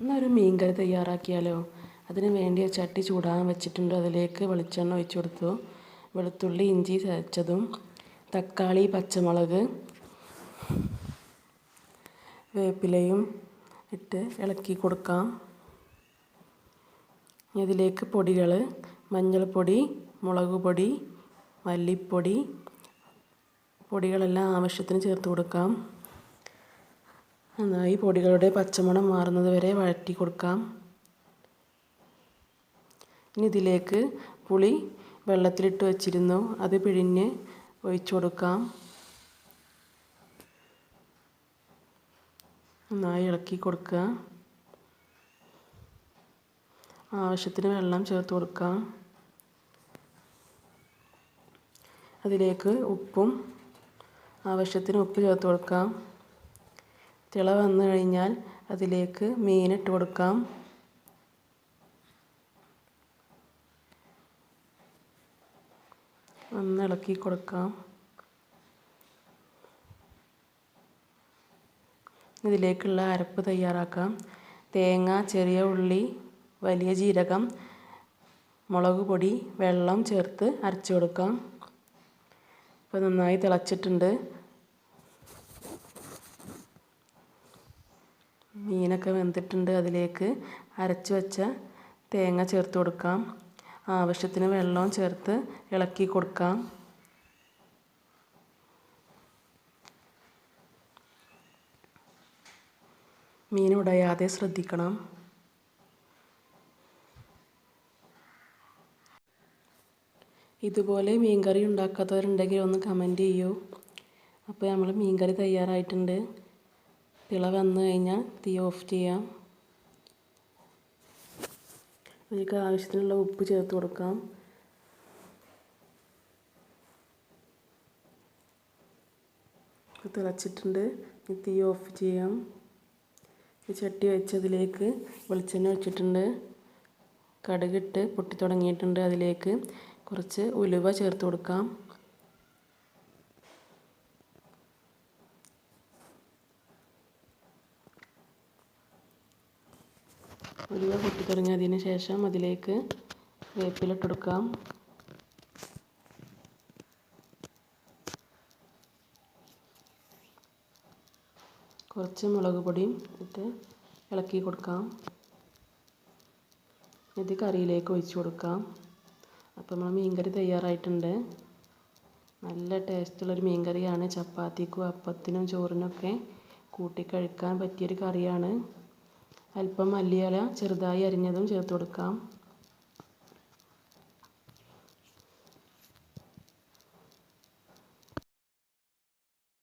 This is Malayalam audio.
എന്നൊരു മീൻകറി തയ്യാറാക്കിയാലോ. അതിന് വേണ്ടി ചട്ടി ചൂടാൻ വെച്ചിട്ടുണ്ട്. അതിലേക്ക് വെളിച്ചെണ്ണ ഒഴിച്ചു കൊടുത്തു. വെളുത്തുള്ളി ഇഞ്ചി ചതച്ചതും തക്കാളി പച്ചമുളക് വേപ്പിലയും ഇട്ട് ഇളക്കി കൊടുക്കാം. ഇതിലേക്ക് പൊടികൾ മഞ്ഞൾപ്പൊടി മുളക് പൊടി മല്ലിപ്പൊടി പൊടികളെല്ലാം ആവശ്യത്തിന് ചേർത്ത് കൊടുക്കാം. നന്നായി പൊടികളുടെ പച്ചമണം മാറുന്നത് വരെ വഴറ്റി കൊടുക്കാം. ഇനി ഇതിലേക്ക് പുളി വെള്ളത്തിലിട്ട് വച്ചിരുന്നു. അത് പിഴിഞ്ഞ് ഒഴിച്ചു കൊടുക്കാം. നന്നായി ഇളക്കി കൊടുക്കുക. ആവശ്യത്തിന് വെള്ളം ചേർത്ത് കൊടുക്കാം. അതിലേക്ക് ഉപ്പും ആവശ്യത്തിന് ഉപ്പ് ചേർത്ത് കൊടുക്കാം. തിള വന്നു കഴിഞ്ഞാൽ അതിലേക്ക് മീനിട്ട് കൊടുക്കാം. ഒന്ന് ഇളക്കി കൊടുക്കാം. ഇതിലേക്കുള്ള അരപ്പ് തയ്യാറാക്കാം. തേങ്ങ ചെറിയ ഉള്ളി വലിയ ജീരകം മുളക് പൊടി വെള്ളം ചേർത്ത് അരച്ചു കൊടുക്കാം. ഇപ്പോൾ നന്നായി തിളച്ചിട്ടുണ്ട്. മീനൊക്കെ വെന്തിട്ടുണ്ട്. അതിലേക്ക് അരച്ചു വെച്ച തേങ്ങ ചേർത്ത് കൊടുക്കാം. ആവശ്യത്തിന് വെള്ളം ചേർത്ത് ഇളക്കി കൊടുക്കാം. മീൻ ഉടയാതെ ശ്രദ്ധിക്കണം. ഇതുപോലെ മീൻകറി ഉണ്ടാക്കാത്തവരുണ്ടെങ്കിൽ ഒന്ന് കമൻറ്റ് ചെയ്യൂ. അപ്പോൾ നമ്മൾ മീൻകറി തയ്യാറായിട്ടുണ്ട്. തിള വന്നു കഴിഞ്ഞാൽ തീ ഓഫ് ചെയ്യാം. അതിലേക്ക് ആവശ്യത്തിനുള്ള ഉപ്പ് ചേർത്ത് കൊടുക്കാം. തിളച്ചിട്ടുണ്ട്. തീ ഓഫ് ചെയ്യാം. ചട്ടി വെച്ചതിലേക്ക് വെളിച്ചെണ്ണ ഒഴിച്ചിട്ടുണ്ട്. കടുകിട്ട് പൊട്ടി തുടങ്ങിയിട്ടുണ്ട്. അതിലേക്ക് കുറച്ച് ഉലുവ ചേർത്ത് കൊടുക്കാം. ഉലുവ പൊട്ടി തുടങ്ങിയതിന് ശേഷം അതിലേക്ക് വേപ്പില ഇട്ട് കൊടുക്കാം. കുറച്ച് മുളക് പൊടിയും ഇട്ട് ഇളക്കി കൊടുക്കാം. ഇത് കറിയിലേക്ക് ഒഴിച്ച് കൊടുക്കാം. അപ്പോൾ നമ്മൾ മീൻകറി തയ്യാറായിട്ടുണ്ട്. നല്ല ടേസ്റ്റുള്ളൊരു മീൻകറിയാണ്. ചപ്പാത്തിക്കും അപ്പത്തിനും ചോറിനൊക്കെ കൂട്ടി കഴിക്കാൻ പറ്റിയൊരു കറിയാണ്. അല്പം മല്ലിയില ചെറുതായി അരിഞ്ഞതും ചേർത്ത് കൊടുക്കാം.